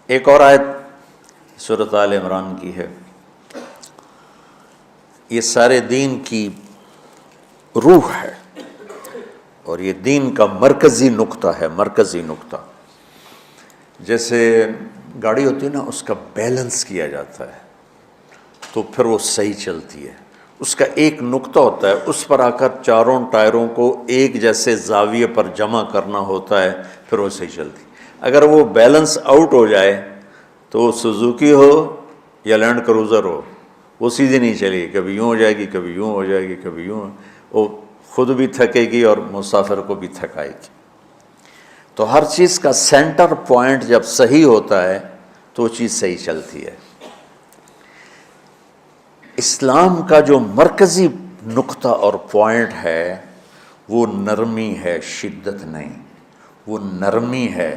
ایک اور آیت سورۃ آل عمران کی ہے، یہ سارے دین کی روح ہے اور یہ دین کا مرکزی نقطہ ہے، مرکزی نقطہ۔ جیسے گاڑی ہوتی ہے نا، اس کا بیلنس کیا جاتا ہے تو پھر وہ صحیح چلتی ہے۔ اس کا ایک نقطہ ہوتا ہے، اس پر آ کر چاروں ٹائروں کو ایک جیسے زاویے پر جمع کرنا ہوتا ہے، پھر وہ صحیح چلتی ہے۔ اگر وہ بیلنس آؤٹ ہو جائے تو سوزوکی ہو یا لینڈ کروزر ہو، وہ سیدھی نہیں چلے گی، کبھی یوں ہو جائے گی، کبھی یوں ہو جائے گی، کبھی یوں، وہ خود بھی تھکے گی اور مسافر کو بھی تھکائے گی۔ تو ہر چیز کا سینٹر پوائنٹ جب صحیح ہوتا ہے تو وہ چیز صحیح چلتی ہے۔ اسلام کا جو مرکزی نقطہ اور پوائنٹ ہے وہ نرمی ہے، شدت نہیں، وہ نرمی ہے۔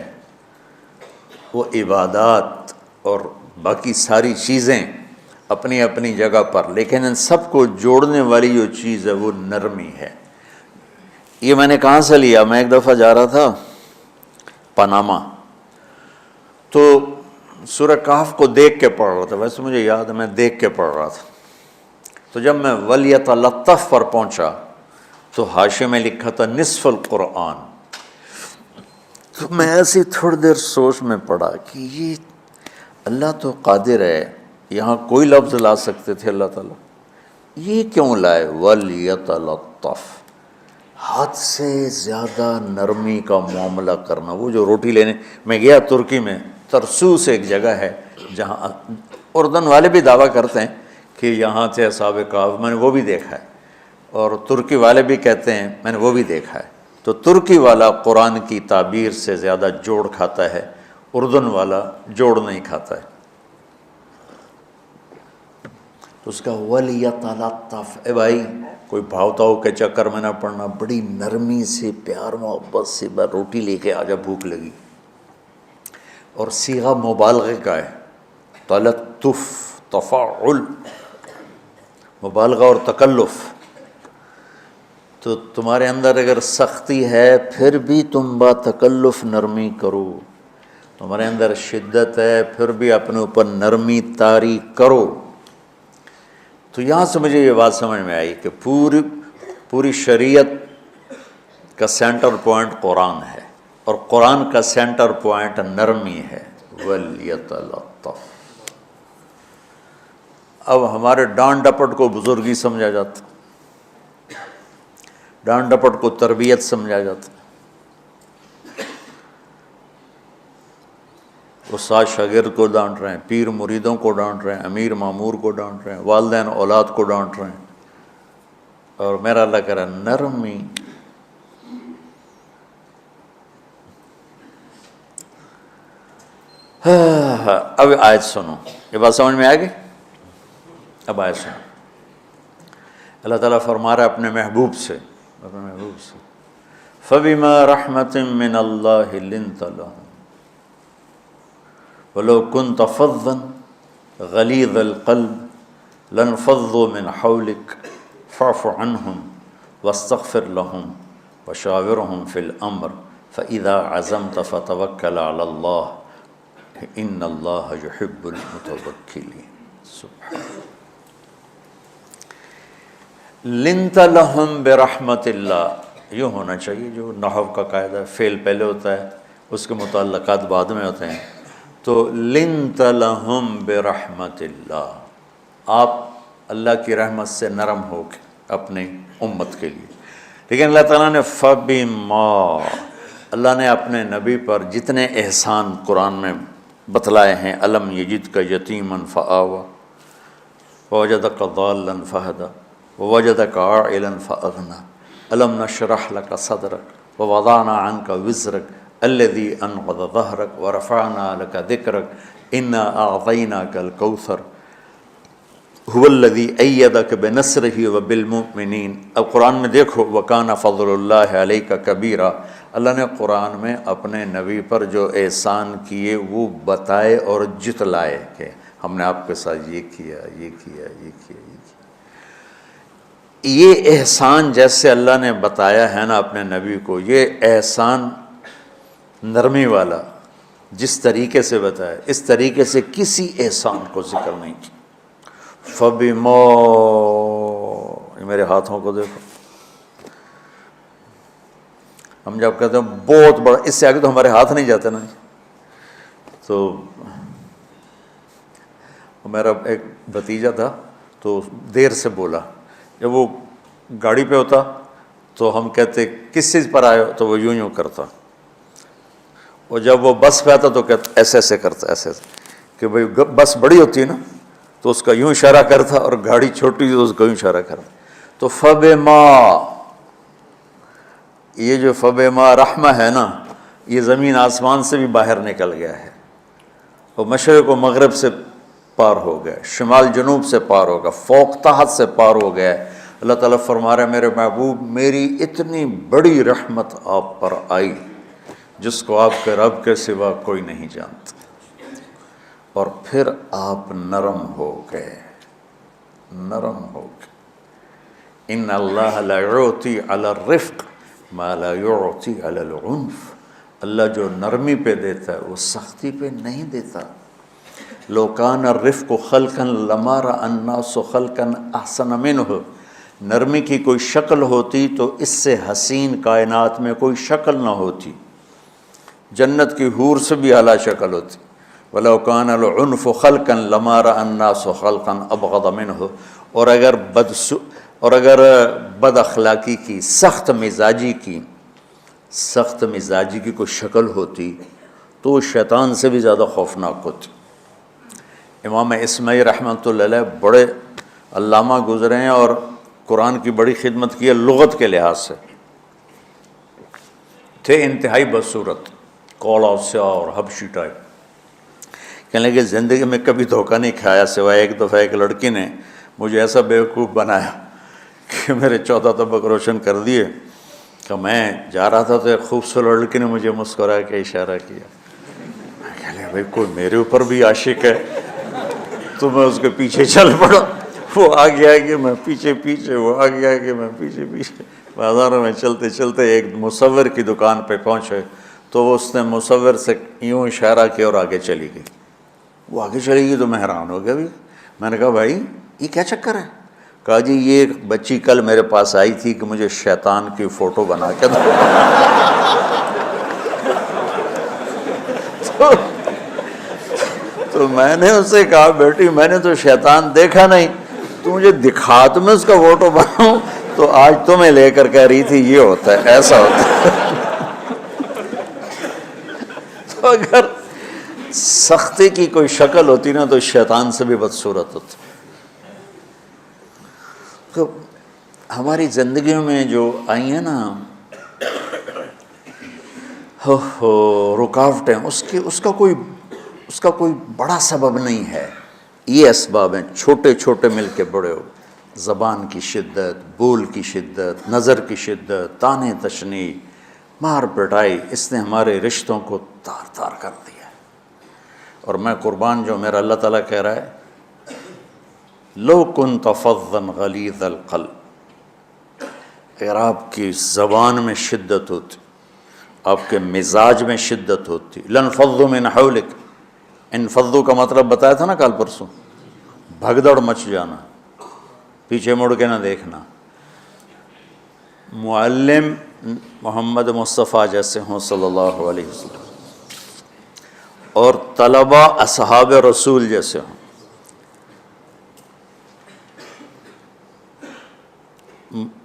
وہ عبادات اور باقی ساری چیزیں اپنی اپنی جگہ پر، لیکن ان سب کو جوڑنے والی جو چیز ہے وہ نرمی ہے۔ یہ میں نے کہاں سے لیا؟ میں ایک دفعہ جا رہا تھا پاناما، تو سورہ کہف کو دیکھ کے پڑھ رہا تھا، ویسے مجھے یاد ہے میں دیکھ کے پڑھ رہا تھا۔ تو جب میں وَلْيَتَلَطَّفْ پر پہنچا تو حاشیے میں لکھا تھا نصف القرآن۔ تو میں ایسی تھوڑی دیر سوچ میں پڑا کہ یہ اللہ تو قادر ہے، یہاں کوئی لفظ لا سکتے تھے اللہ تعالیٰ، یہ کیوں لائے وَلْيَتَلَطَّفْ؟ حد سے زیادہ نرمی کا معاملہ کرنا۔ وہ جو روٹی لینے میں گیا ترکی میں، ترسوس ایک جگہ ہے جہاں اردن والے بھی دعویٰ کرتے ہیں کہ یہاں تھے اصحاب کہف، میں نے وہ بھی دیکھا ہے، اور ترکی والے بھی کہتے ہیں میں نے وہ بھی دیکھا ہے۔ تو ترکی والا قرآن کی تعبیر سے زیادہ جوڑ کھاتا ہے، اردن والا جوڑ نہیں کھاتا ہے۔ تو اس کا وَلْيَتَلَطَّفْ، اے بھائی کوئی بھاؤ تاؤ کے چکر میں نہ پڑنا، بڑی نرمی سے پیار محبت سے بس روٹی لے کے آجا، بھوک لگی۔ اور صیغہ مبالغے کا ہے، تلطف، تفاعل، مبالغہ اور تکلف۔ تو تمہارے اندر اگر سختی ہے پھر بھی تم با تکلف نرمی کرو، تمہارے اندر شدت ہے پھر بھی اپنے اوپر نرمی طاری کرو۔ تو یہاں سے مجھے یہ بات سمجھ میں آئی کہ پوری شریعت کا سینٹر پوائنٹ قرآن ہے، اور قرآن کا سینٹر پوائنٹ نرمی ہے، وَلْيَتَلَطَّفْ۔ اب ہمارے ڈانٹ ڈپٹ کو بزرگی سمجھا جاتا، ڈانٹ ڈپٹ کو تربیت سمجھا جاتا، استاد شاگرد کو ڈانٹ رہے ہیں، پیر مریدوں کو ڈانٹ رہے ہیں، امیر مامور کو ڈانٹ رہے ہیں، والدین اولاد کو ڈانٹ رہے ہیں، اور میرا اللہ کہہ رہا ہے نرمی۔ اب آیت سنو، یہ بات سمجھ میں آئے گی؟ اب آیت سنو، اللہ تعالیٰ فرما رہا ہے اپنے محبوب سے، فَبِمَا رَحْمَةٍ مِّنَ اللَّهِ لِنْتَ لَهُمْ وَلَوْ كُنْتَ فَظًّا غَلِيظَ الْقَلْبِ لَانفَضُّوا مِنْ حَوْلِكَ فَاعْفُ عَنْهُمْ وَاسْتَغْفِرْ لَهُمْ وَشَاوِرْهُمْ فِي الْأَمْرِ فَإِذَا عَزَمْتَ فَتَوَكَّلْ عَلَى اللَّهِ إِنَّ اللَّهَ يُحِبُّ الْمُتَوَكِّلِينَ۔ سبحان لنت لہم برحمت اللہ، یوں ہونا چاہیے جو نحو کا قاعدہ ہے، فعل پہلے ہوتا ہے اس کے متعلقات بعد میں ہوتے ہیں۔ تو لنت لہم برحمت اللہ، آپ اللہ کی رحمت سے نرم ہو کے اپنی امت کے لیے۔ لیکن اللہ تعالیٰ نے فبما، اللہ نے اپنے نبی پر جتنے احسان قرآن میں بتلائے ہیں، الم یجدک یتیما فآویٰ ووجدک ضالا فہدیٰ ووجدک عائلا فأغنیٰ الم نشرح لک صدرک ووضعنا عنک وزرک الذی انقض ظہرک ورفعنا لک ذکرک انا اعطیناک الکوثر هو الذی ایدک بنصرہ وبالمؤمنین۔ اب قرآن میں دیکھو وکان فضل اللہ علیک کبیرا، اللہ نے قرآن میں اپنے نبی پر جو احسان کیے وہ بتائے اور جتلائے کہ ہم نے آپ کے ساتھ یہ کیا، یہ کیا، یہ کیا، یہ کیا۔ یہ احسان جیسے اللہ نے بتایا ہے نا اپنے نبی کو، یہ احسان نرمی والا، جس طریقے سے بتایا اس طریقے سے کسی احسان کو ذکر نہیں کیا۔ فَبِمَا، یہ میرے ہاتھوں کو دیکھو، ہم جب کہتے ہیں بہت بڑا، اس سے آگے تو ہمارے ہاتھ نہیں جاتے نا۔ تو میرا ایک بھتیجا تھا تو دیر سے بولا، جب وہ گاڑی پہ ہوتا تو ہم کہتے کس چیز پر آئے ہو، تو وہ یوں کرتا، اور جب وہ بس پہ آتا تو کہتا ایسے ایسے کرتا، ایسے کہ بھئی بس بڑی ہوتی ہے نا تو اس کا یوں اشارہ کرتا، اور گاڑی چھوٹی تو اس کا یوں اشارہ کرتا۔ تو فَبِمَا، یہ جو فَبِمَا رحمہ ہے نا، یہ زمین آسمان سے بھی باہر نکل گیا ہے، اور مشرق و مغرب سے پار ہو گیا، شمال جنوب سے پار ہو گیا، فوق تحت سے پار ہو گیا۔ اللہ تعالیٰ فرما رہے ہیں میرے محبوب میری اتنی بڑی رحمت آپ پر آئی جس کو آپ کے رب کے سوا کوئی نہیں جانتا، اور پھر آپ نرم ہو گئے، نرم ہو گئے۔ ان اللہ لا یعطی علی الرفق ما لا یعطی علی العنف، اللہ جو نرمی پہ دیتا ہے وہ سختی پہ نہیں دیتا۔ لو کان الرفق خلقا لما رأى الناس خلقا احسن منه، نرمی کی کوئی شکل ہوتی تو اس سے حسین کائنات میں کوئی شکل نہ ہوتی، جنت کی حور سے بھی اعلیٰ شکل ہوتی۔ وَلَوْ كَانَ الْعُنْفُ خَلْقًا لَمَا رَأَى النَّاسُ خَلْقًا أَبْغَضَ مِنْهُ، اور اگر بد اخلاقی کی، سخت مزاجی کی کوئی شکل ہوتی تو وہ شیطان سے بھی زیادہ خوفناک ہوتی۔ امام اسماعیل رحمۃ اللہ علیہ بڑے علامہ گزرے ہیں اور قرآن کی بڑی خدمت کی ہے، لغت کے لحاظ سے تھے انتہائی بدصورت، کوڑا سیاہ اور حبشی ٹائپ۔ کہنے لگے زندگی میں کبھی دھوکہ نہیں کھایا سوائے ایک دفعہ ایک لڑکی نے مجھے ایسا بیوقوف بنایا کہ میرے 14 طبق روشن کر دیے، کہ میں جا رہا تھا تو ایک خوبصورت لڑکی نے مجھے مسکرا کے اشارہ کیا، میں کہہ لیا بھائی کوئی میرے اوپر بھی عاشق ہے، تو میں اس کے پیچھے چل پڑا، وہ آگے آگے میں پیچھے پیچھے، وہ آگے آگے میں پیچھے پیچھے، بازاروں میں چلتے چلتے ایک مصور کی دکان پہ پہنچے تو اس نے مصور سے یوں اشارہ کیا اور آگے چلی گئی۔ وہ آگے چلی گئی تو میں حیران ہو گیا بھی، میں نے کہا بھائی یہ کیا چکر ہے؟ کہا جی یہ ایک بچی کل میرے پاس آئی تھی کہ مجھے شیطان کی فوٹو بنا کے دو۔ تو میں نے اس سے کہا بیٹی میں نے تو شیطان دیکھا نہیں، تو مجھے دکھا تو میں اس کا فوٹو بناؤں، تو آج تمہیں لے کر کہہ رہی تھی یہ ہوتا ہے، ایسا ہوتا ہے۔ تو اگر سختی کی کوئی شکل ہوتی نا تو شیطان سے بھی بدصورت ہوتی۔ تو ہماری زندگیوں میں جو آئی ہیں نا رکاوٹیں، اس کا کوئی بڑا سبب نہیں ہے، یہ اسباب ہیں چھوٹے چھوٹے مل کے بڑے ہو، زبان کی شدت، بول کی شدت، نظر کی شدت، تانے تشنی، مار پٹائی، اس نے ہمارے رشتوں کو تار تار کر دیا ہے۔ اور میں قربان جو میرا اللہ تعالیٰ کہہ رہا ہے لو کنت فظا غلیظ القلب، اگر آپ کی زبان میں شدت ہوتی، آپ کے مزاج میں شدت ہوتی، لانفضوا من حولک، انفضوا کا مطلب بتایا تھا نا کل پرسوں، بھگدڑ مچ جانا، پیچھے مڑ کے نہ دیکھنا۔ معلم محمد مصطفیٰ جیسے ہوں صلی اللہ علیہ وسلم، اور طلبہ اصحاب رسول جیسے ہوں،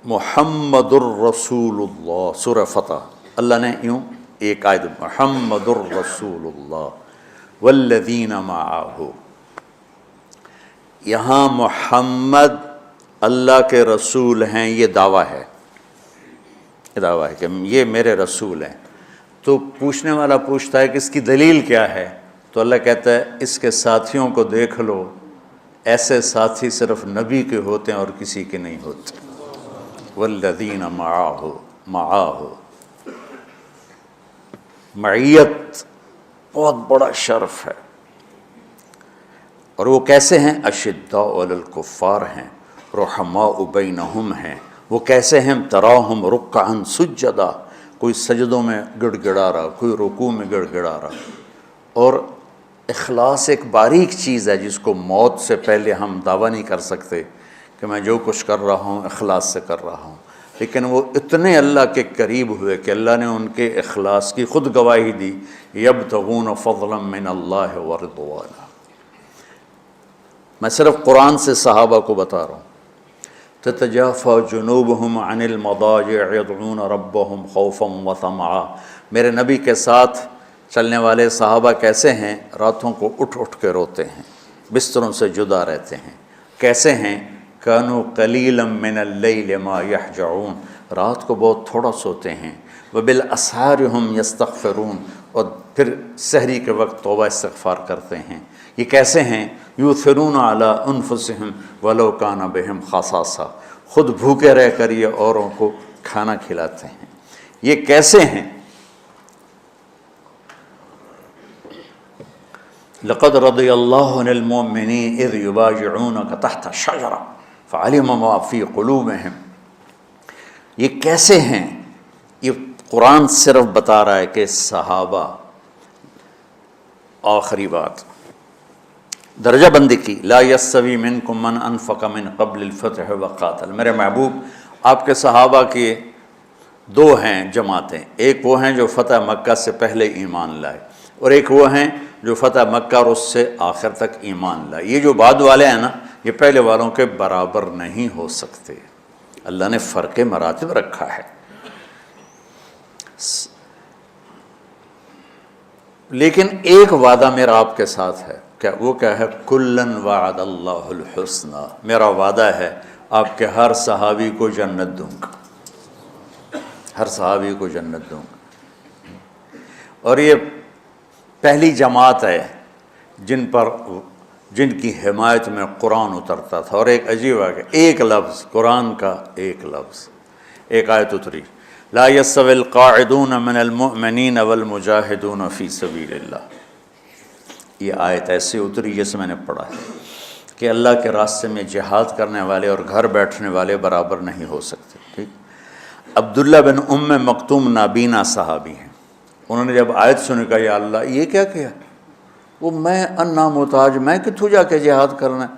محمد الرسول اللہ، سورہ فتح اللہ نے یوں ایک آیت محمد الرسول اللہ والذین معہ، یہاں محمد اللہ کے رسول ہیں، یہ دعویٰ ہے، کہ یہ میرے رسول ہیں۔ تو پوچھنے والا پوچھتا ہے کہ اس کی دلیل کیا ہے، تو اللہ کہتا ہے اس کے ساتھیوں کو دیکھ لو، ایسے ساتھی صرف نبی کے ہوتے ہیں اور کسی کے نہیں ہوتے۔ والذین معاہ، معیت بہت بڑا شرف ہے۔ اور وہ کیسے ہیں؟ اشداء علی الکفار ہیں، رحماء بینہم ہیں۔ وہ کیسے ہیں؟ تراہم رکعا سجدا، کوئی سجدوں میں گڑ گڑا رہا، کوئی رکوع میں گڑ گڑا رہا، اور اخلاص ایک باریک چیز ہے جس کو موت سے پہلے ہم دعویٰ نہیں کر سکتے کہ میں جو کچھ کر رہا ہوں اخلاص سے کر رہا ہوں، لیکن وہ اتنے اللہ کے قریب ہوئے کہ اللہ نے ان کے اخلاص کی خود گواہی دی، یبتغون فضلا من اللہ ورضوانا۔ میں صرف قرآن سے صحابہ کو بتا رہا ہوں، تتجافى جنوبهم عن المضاجع يدعون ربهم خوفا وطمعا۔ میرے نبی کے ساتھ چلنے والے صحابہ کیسے ہیں؟ راتوں کو اٹھ اٹھ کے روتے ہیں، بستروں سے جدا رہتے ہیں۔ کیسے ہیں؟ كانوا قليلا من الليل ما يهجعون، رات کو بہت تھوڑا سوتے ہیں۔ وبالاسحار هم يستغفرون، اور پھر سحری کے وقت توبہ استغفار کرتے ہیں۔ یہ کیسے ہیں؟ یؤثرون علی انفسہم ولو کان بہم خصاصہ، خود بھوکے رہ کر یہ اوروں کو کھانا کھلاتے ہیں۔ یہ کیسے ہیں؟ لقد رضی اللہ عن المؤمنین اذ یبایعونک تحت الشجرہ فعلم ما فی قلوبہم۔ یہ کیسے ہیں؟ یہ قرآن صرف بتا رہا ہے کہ صحابہ، آخری بات درجہ بندی کی، لا یستوی منکم من انفق من قبل الفتح وقاتل۔ میرے محبوب، آپ کے صحابہ کے دو ہیں جماعتیں، ایک وہ ہیں جو فتح مکہ سے پہلے ایمان لائے، اور ایک وہ ہیں جو فتح مکہ اور اس سے آخر تک ایمان لائے۔ یہ جو بعد والے ہیں نا، یہ پہلے والوں کے برابر نہیں ہو سکتے، اللہ نے فرق مراتب رکھا ہے۔ لیکن ایک وعدہ میرا آپ کے ساتھ ہے، وہ کیا ہے؟ کلن وعد اللہ الحسنى، میرا وعدہ ہے آپ کے ہر صحابی کو جنت دوں گا، ہر صحابی کو جنت دوں گا۔ اور یہ پہلی جماعت ہے جن کی حمایت میں قرآن اترتا تھا۔ اور ایک عجیب ہے، ایک لفظ قرآن کا، ایک لفظ، ایک آیت اتری، لا يستوي القاعدون من المؤمنین والمجاہدون فی سبیل اللہ۔ یہ آیت ایسے اتری جیسے میں نے پڑھا ہے کہ اللہ کے راستے میں جہاد کرنے والے اور گھر بیٹھنے والے برابر نہیں ہو سکتے۔ ٹھیک، عبداللہ بن مکتوم نابینا صحابی ہیں، انہوں نے جب آیت سنی کہا یا اللہ یہ کیا کیا؟ وہ میں انا محتاج، میں کتوں جا کے جہاد کرنا ہے،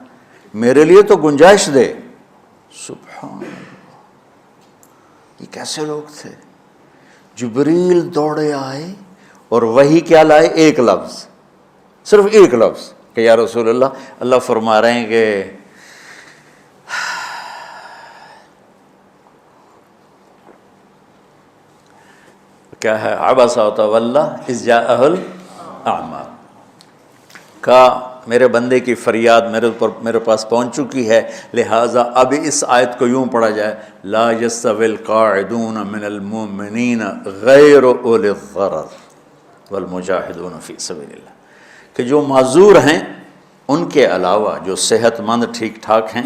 میرے لیے تو گنجائش دے۔ سبحان اللہ، یہ کیسے لوگ تھے؟ جبریل دوڑے آئے اور وہی کیا لائے؟ ایک لفظ، صرف ایک لفظ کہ یا رسول اللہ، اللہ فرما رہے ہیں کہ کیا ہے؟ عبس وتولی اذ جاءہ الاعمی، کہا میرے بندے کی فریاد میرے پاس پہنچ چکی ہے، لہٰذا اب اس آیت کو یوں پڑھا جائے، لا یستوی القاعدون من المؤمنین غیر اولی الضرر والمجاہدون فی سبیل اللہ، کہ جو معذور ہیں ان کے علاوہ جو صحت مند ٹھیک ٹھاک ہیں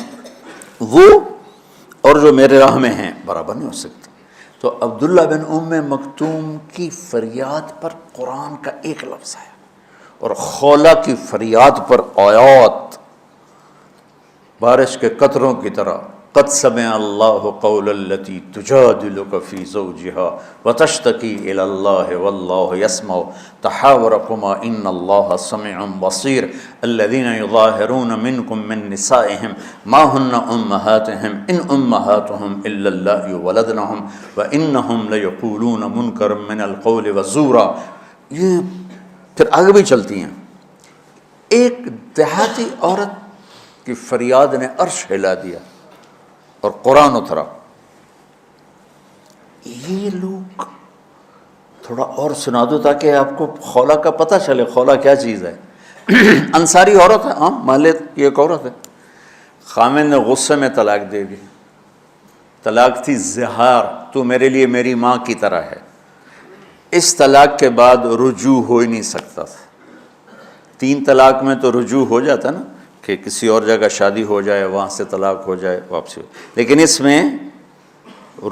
وہ اور جو میرے راہ میں ہیں برابر نہیں ہو سکتے۔ تو عبداللہ بن مکتوم کی فریاد پر قرآن کا ایک لفظ ہے، اور خولہ کی فریاد پر آیات بارش کے قطروں کی طرح، قد سمع اللہ قول التی تجادلک فی زوجها وتشتکی الی اللہ واللہ یسمع تحاورکما ان اللہ سمیع بصیر الذین یظاہرون منکم من نسائہم ما ہن امہاتہم ان امہاتہم الا اللہ ولدنہم وانہم لیقولون منکرا من القول وزورا۔ یہ پھر آگے بھی چلتی ہیں۔ ایک دیہاتی عورت کی فریاد نے عرش ہلا دیا اور قرآن اترا۔ یہ لوگ تھوڑا اور سنا دو تاکہ آپ کو خولہ کا پتہ چلے، خولہ کیا چیز ہے۔ انصاری عورت ہے، ہاں محلے کی ایک عورت ہے، خامن نے غصے میں طلاق دے دی، طلاق تھی زہار، تو میرے لیے میری ماں کی طرح ہے۔ اس طلاق کے بعد رجوع ہو ہی نہیں سکتا تھا۔ 3 طلاق میں تو رجوع ہو جاتا نا، کہ کسی اور جگہ شادی ہو جائے، وہاں سے طلاق ہو جائے، واپسی ہو، لیکن اس میں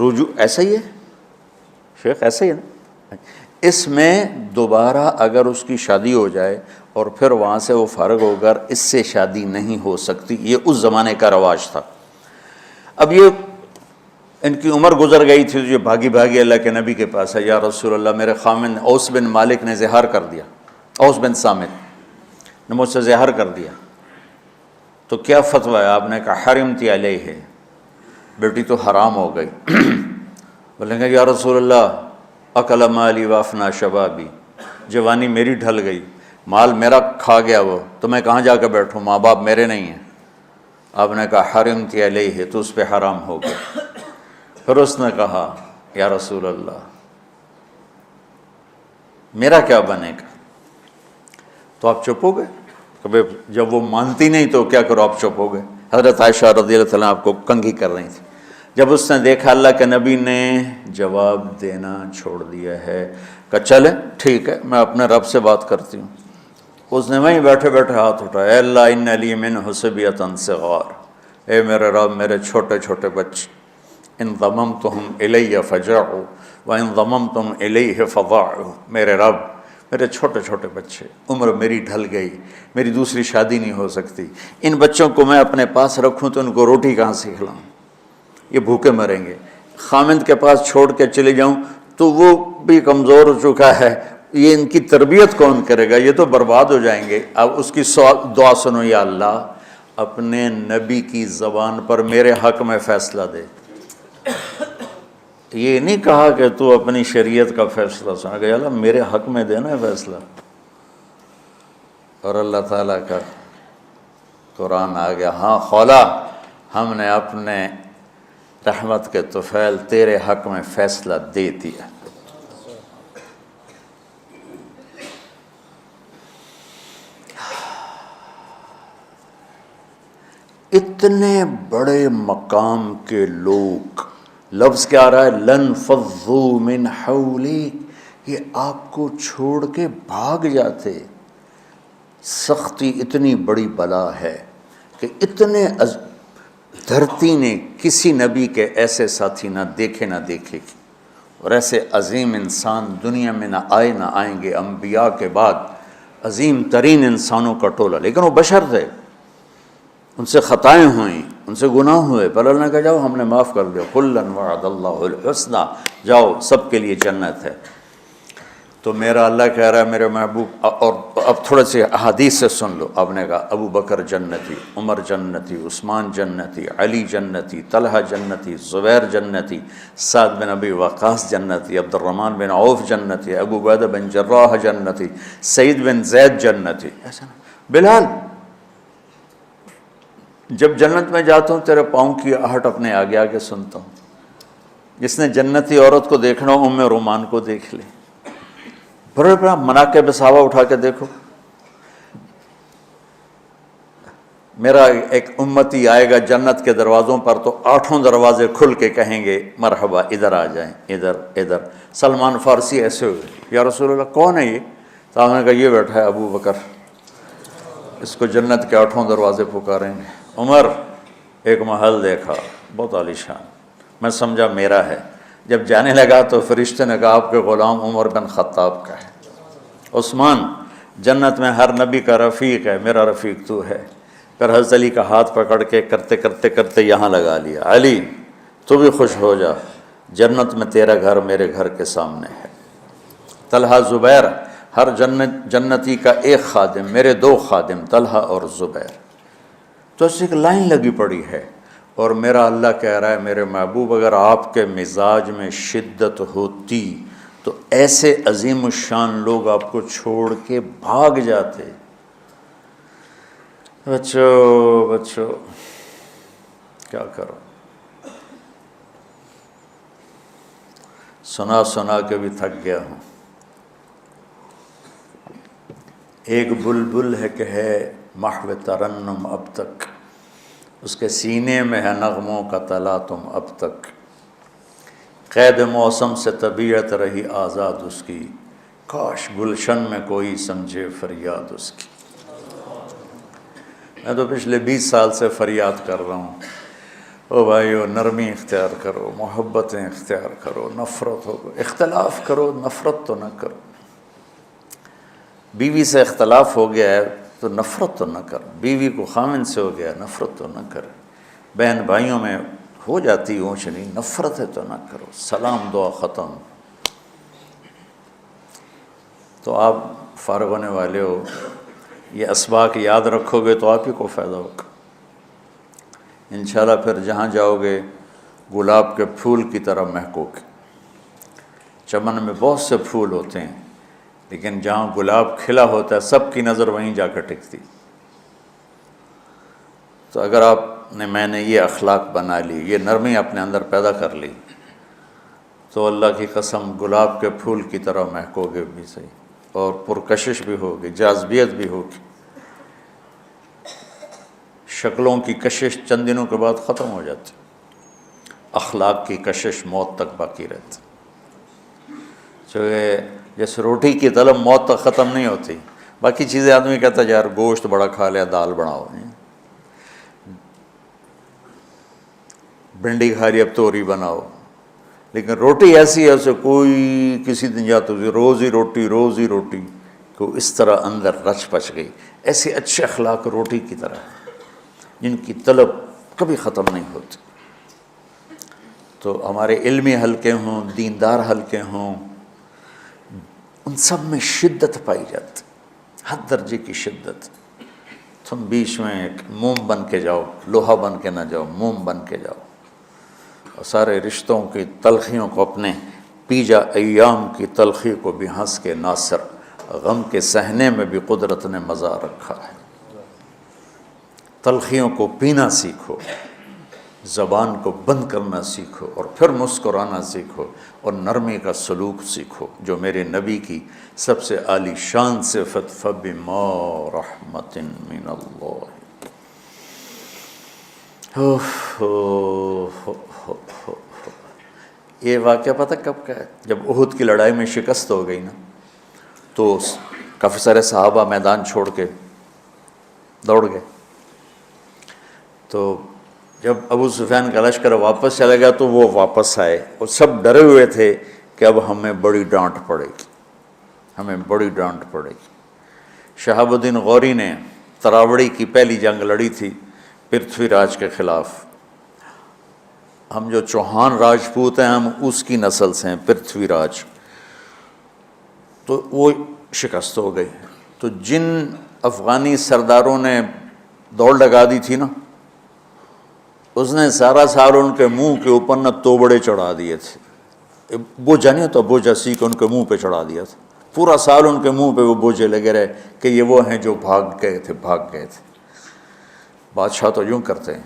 رجوع ایسا ہی ہے شیخ، ایسا ہی ہے نا، اس میں دوبارہ اگر اس کی شادی ہو جائے اور پھر وہاں سے وہ فارغ ہو کر اس سے شادی نہیں ہو سکتی، یہ اس زمانے کا رواج تھا۔ اب یہ ان کی عمر گزر گئی تھی، جو بھاگی بھاگی اللہ کے نبی کے پاس ہے، یا رسول اللہ میرے خامن اوس بن مالک نے زہار کر دیا، اوس بن صامت نے مجھ سے زہر کر دیا، تو کیا فتویٰ ہے؟ آپ نے کہا حرمتی علیہ، بیٹی تو حرام ہو گئی۔ بولیں گے یا رسول اللہ اکل مالی وافنا شبابی، جوانی میری ڈھل گئی، مال میرا کھا گیا وہ، تو میں کہاں جا کے بیٹھوں، ماں باپ میرے نہیں ہیں۔ آپ نے کہا حرمتی علیہ، تو اس پہ حرام ہو گیا۔ پھر اس نے کہا یا رسول اللہ میرا کیا بنے گا؟ تو آپ چپ ہو گئے؟ کہ جب وہ مانتی نہیں تو کیا کرو، آپ چپ ہو گئے۔ حضرت عائشہ رضی اللہ تعالیٰ آپ کو کنگھی کر رہی تھی۔ جب اس نے دیکھا اللہ کے نبی نے جواب دینا چھوڑ دیا ہے، کہ چلے ٹھیک ہے میں اپنے رب سے بات کرتی ہوں، اس نے وہیں بیٹھے بیٹھے ہاتھ اٹھایا، اے اللہ ان لی منہ صبیۃ صغار، اے میرے رب میرے چھوٹے چھوٹے بچے، ان ضممتہم الی فجعوا وان ضممتم الیہ فضاعوا، میرے رب میرے چھوٹے چھوٹے بچے، عمر میری ڈھل گئی، میری دوسری شادی نہیں ہو سکتی، ان بچوں کو میں اپنے پاس رکھوں تو ان کو روٹی کہاں سے کھلاؤں، یہ بھوکے مریں گے۔ خامند کے پاس چھوڑ کے چلے جاؤں تو وہ بھی کمزور ہو چکا ہے، یہ ان کی تربیت کون کرے گا، یہ تو برباد ہو جائیں گے۔ اب اس کی دعا سنو، یا اللہ اپنے نبی کی زبان پر میرے حق میں فیصلہ دے۔ یہ نہیں کہا کہ تو اپنی شریعت کا فیصلہ سنا، کہ اللہ میرے حق میں دینا ہے فیصلہ۔ اور اللہ تعالیٰ کا قرآن آ گیا، ہاں خولا ہم نے اپنے رحمت کے طفیل تیرے حق میں فیصلہ دے دیا۔ اتنے بڑے مقام کے لوگ، لفظ کیا آ رہا ہے، لن فضوا من حولک، یہ آپ کو چھوڑ کے بھاگ جاتے۔ سختی اتنی بڑی بلا ہے کہ اتنے دھرتی نے کسی نبی کے ایسے ساتھی نہ دیکھے نہ دیکھے گی، اور ایسے عظیم انسان دنیا میں نہ آئے نہ آئیں گے۔ انبیاء کے بعد عظیم ترین انسانوں کا ٹولہ، لیکن وہ بشر تھے، ان سے خطائیں ہوئیں، ان سے گناہ ہوئے، پر اللہ نے کہا جاؤ ہم نے معاف کر دیا، کلا وعد اللہ الحسنی، جاؤ سب کے لیے جنت ہے۔ تو میرا اللہ کہہ رہا ہے میرے محبوب، اور اب تھوڑے سے احادیث سے سن لو۔ آپ نے کہا ابو بکر جنتی، عمر جنتی، عثمان جنتی، علی جنتی، طلحہ جنتی، زبیر جنتی، سعد بن ابی وقاص جنتی، عبد الرحمن بن عوف جنتی، ابو عبیدہ بن جراح جنتی، سعید بن زید جنتی، ایسا نا بلال جب جنت میں جاتا ہوں تیرے پاؤں کی آہٹ اپنے آگے آگے سنتا ہوں۔ جس نے جنتی عورت کو دیکھنا ہو ام رومان کو دیکھ لے، بڑے بڑا مناقب صحابہ اٹھا کے دیکھو۔ میرا ایک امتی آئے گا جنت کے دروازوں پر تو 8 دروازے کھل کے کہیں گے مرحبا ادھر آ جائیں، ادھر ادھر۔ سلمان فارسی ایسے ہوئے، یا رسول اللہ کون ہے یہ؟ تو آپ نے کہا یہ بیٹھا ہے ابو بکر، اس کو جنت کے 8 دروازے پکاریں گے۔ عمر ایک محل دیکھا بہت عالیشان، میں سمجھا میرا ہے۔ جب جانے لگا تو فرشتے نے کہا آپ کے غلام عمر بن خطاب کا ہے۔ عثمان جنت میں ہر نبی کا رفیق ہے، میرا رفیق تو ہے۔ پھر حضرت علی کا ہاتھ پکڑ کے کرتے کرتے کرتے یہاں لگا لیا، علی تو بھی خوش ہو جا، جنت میں تیرا گھر میرے گھر کے سامنے ہے۔ طلحہ زبیر، ہر جنتی کا ایک خادم، میرے 2 خادم طلحہ اور زبیر۔ تو اس ایک لائن لگی پڑی ہے، اور میرا اللہ کہہ رہا ہے میرے محبوب اگر آپ کے مزاج میں شدت ہوتی تو ایسے عظیم الشان لوگ آپ کو چھوڑ کے بھاگ جاتے۔ بچوں کیا کرو، سنا سنا کے بھی تھک گیا ہوں۔ ایک بلبل ہے کہ ہے محو ترنم اب تک، اس کے سینے میں ہے نغموں کا تلاطم اب تک، قید موسم سے طبیعت رہی آزاد اس کی، کاش گلشن میں کوئی سمجھے فریاد اس کی۔ میں تو پچھلے 20 سال سے فریاد کر رہا ہوں، او بھائیو نرمی اختیار کرو، محبتیں اختیار کرو، نفرت ہو، اختلاف کرو، نفرت تو نہ کرو۔ بیوی سے اختلاف ہو گیا ہے تو نفرت تو نہ کر، بیوی کو خامن سے ہو گیا نفرت تو نہ کر، بہن بھائیوں میں ہو جاتی اونچ نہیں، نفرت ہے تو نہ کرو، سلام دعا ختم۔ تو آپ فارغ ہونے والے ہو، یہ اسباق یاد رکھو گے تو آپ ہی کو فائدہ ہوگا انشاءاللہ۔ پھر جہاں جاؤ گے گلاب کے پھول کی طرح مہکو گے۔ چمن میں بہت سے پھول ہوتے ہیں، لیکن جہاں گلاب کھلا ہوتا ہے سب کی نظر وہیں جا کر ٹکتی۔ تو اگر میں نے یہ اخلاق بنا لی، یہ نرمی اپنے اندر پیدا کر لی، تو اللہ کی قسم گلاب کے پھول کی طرح مہکو گے بھی صحیح، اور پرکشش بھی ہوگی، جاذبیت بھی ہوگی۔ شکلوں کی کشش چند دنوں کے بعد ختم ہو جاتی، اخلاق کی کشش موت تک باقی رہتی۔ جیسے روٹی کی طلب موت تک ختم نہیں ہوتی، باقی چیزیں آدمی کہتا ہے یار گوشت بڑا کھا لیا، دال بناؤ، بھنڈی کھا لی اب توری بناؤ، لیکن روٹی ایسی ہے اسے کوئی کسی دن جاتا روز ہی روٹی کو اس طرح اندر رچ پچ گئی۔ ایسے اچھے اخلاق روٹی کی طرح ہیں جن کی طلب کبھی ختم نہیں ہوتی۔ تو ہمارے علمی حلقے ہوں، دیندار حلقے ہوں، ان سب میں شدت پائی جاتی، ہر درجے کی شدت۔ تم بیچ میں ایک موم بن کے جاؤ، لوہا بن کے نہ جاؤ، موم بن کے جاؤ، اور سارے رشتوں کی تلخیوں کو اپنے پی جا، ایام کی تلخی کو بھی ہنس کے ناصر، غم کے سہنے میں بھی قدرت نے مزہ رکھا ہے۔ تلخیوں کو پینا سیکھو، زبان کو بند کرنا سیکھو، اور پھر مسکرانا سیکھو، اور نرمی کا سلوک سیکھو، جو میرے نبی کی سب سے عالی شان صفت فَبِمَا رَحْمَةٍ مِّنَ اللَّهِ۔ یہ واقعہ پتہ کب کا ہے؟ جب احد کی لڑائی میں شکست ہو گئی نا، تو کافی سارے صحابہ میدان چھوڑ کے دوڑ گئے۔ تو جب ابو سفیان کا لشکر واپس چلا گیا تو وہ واپس آئے، اور سب ڈرے ہوئے تھے کہ اب ہمیں بڑی ڈانٹ پڑے گی، ہمیں بڑی ڈانٹ پڑے گی۔ شہاب الدین غوری نے تراوڑی کی پہلی جنگ لڑی تھی پرتھوی راج کے خلاف۔ ہم جو چوہان راجپوت ہیں ہم اس کی نسل سے ہیں، پرتھوی راج، تو وہ شکست ہو گئی۔ تو جن افغانی سرداروں نے دوڑ لگا دی تھی نا، اس نے سارا سال ان کے منہ کے اوپر نہ توبڑے چڑھا دیے تھے، بوجھا نہیں ہوتا، بوجھا سی کے ان کے منہ پہ چڑھا دیا تھا، پورا سال ان کے منہ پہ وہ بوجھے لگے رہے کہ یہ وہ ہیں جو بھاگ گئے تھے۔ بادشاہ تو یوں کرتے ہیں۔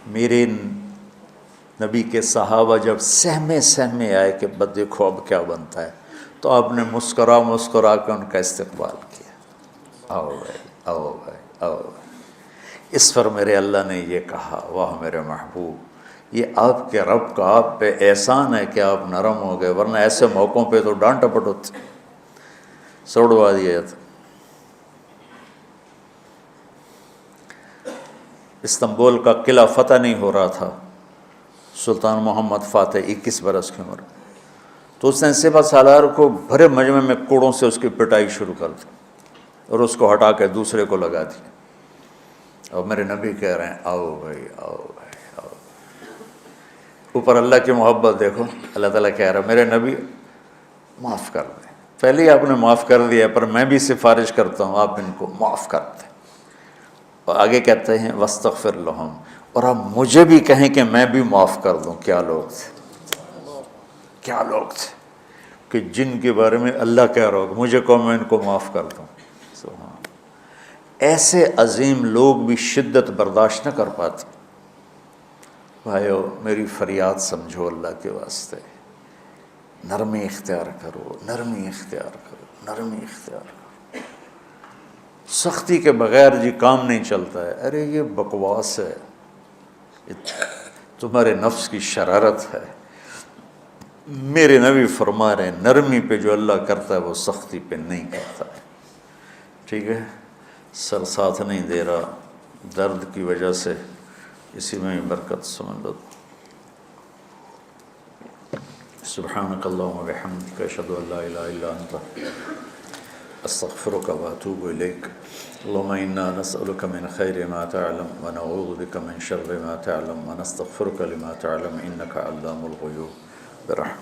میرے نبی کے صحابہ جب سہمے آئے کہ بس دیکھو اب کیا بنتا ہے، تو آپ نے مسکرا کے ان کا استقبال کیا، آؤ بھائی آؤ بھائی آؤ بھائی۔ اس پر میرے اللہ نے یہ کہا، واہ میرے محبوب، یہ آپ کے رب کا آپ پہ احسان ہے کہ آپ نرم ہو گئے، ورنہ ایسے موقعوں پہ تو ڈانٹ ٹپٹ ہوتی، سوڑوا دیا جاتا۔ استنبول کا قلعہ فتح نہیں ہو رہا تھا، سلطان محمد فاتح 21 برس کی عمر، تو اس نے سپہ سالار کو بھرے مجمع میں کوڑوں سے اس کی پٹائی شروع کر دی، اور اس کو ہٹا کے دوسرے کو لگا دیا۔ اور میرے نبی کہہ رہے ہیں آؤ بھائی آؤ بھائی آؤ۔ اوپر اللہ کی محبت دیکھو، اللہ تعالیٰ کہہ رہا ہے میرے نبی معاف کر دیں، پہلے ہی آپ نے معاف کر دیا، پر میں بھی سفارش کرتا ہوں آپ ان کو معاف کر دیں۔ اور آگے کہتے ہیں وَاسْتَغْفِرْ لَهُمْ، اور آپ مجھے بھی کہیں کہ میں بھی معاف کر دوں۔ کیا لوگ تھے کہ جن کے بارے میں اللہ کہہ رہا ہو مجھے کہو میں ان کو معاف کر دوں۔ سبحان، ایسے عظیم لوگ بھی شدت برداشت نہ کر پاتے۔ بھائیو میری فریاد سمجھو اللہ کے واسطے، نرمی اختیار کرو، نرمی اختیار کرو، نرمی اختیار کرو۔ سختی کے بغیر جی کام نہیں چلتا ہے، ارے یہ بکواس ہے، تمہارے نفس کی شرارت ہے۔ میرے نبی فرما رہے ہیں نرمی پہ جو اللہ کرتا ہے وہ سختی پہ نہیں کرتا ہے۔ ٹھیک ہے، سر ساتھ نہیں دے رہا درد کی وجہ سے، اسی میں ہی برکت سمجھ لو۔ سبحانک اللہم و بحمدک، اشہد ان لا الہ الا انت، استغفرک و اتوب الیک۔ اللہم انا نسألک من خیر ما تعلم ونعوذ بک من شر ما تعلم ونستغفرک لما تعلم انک علام الغیوب برحمتک۔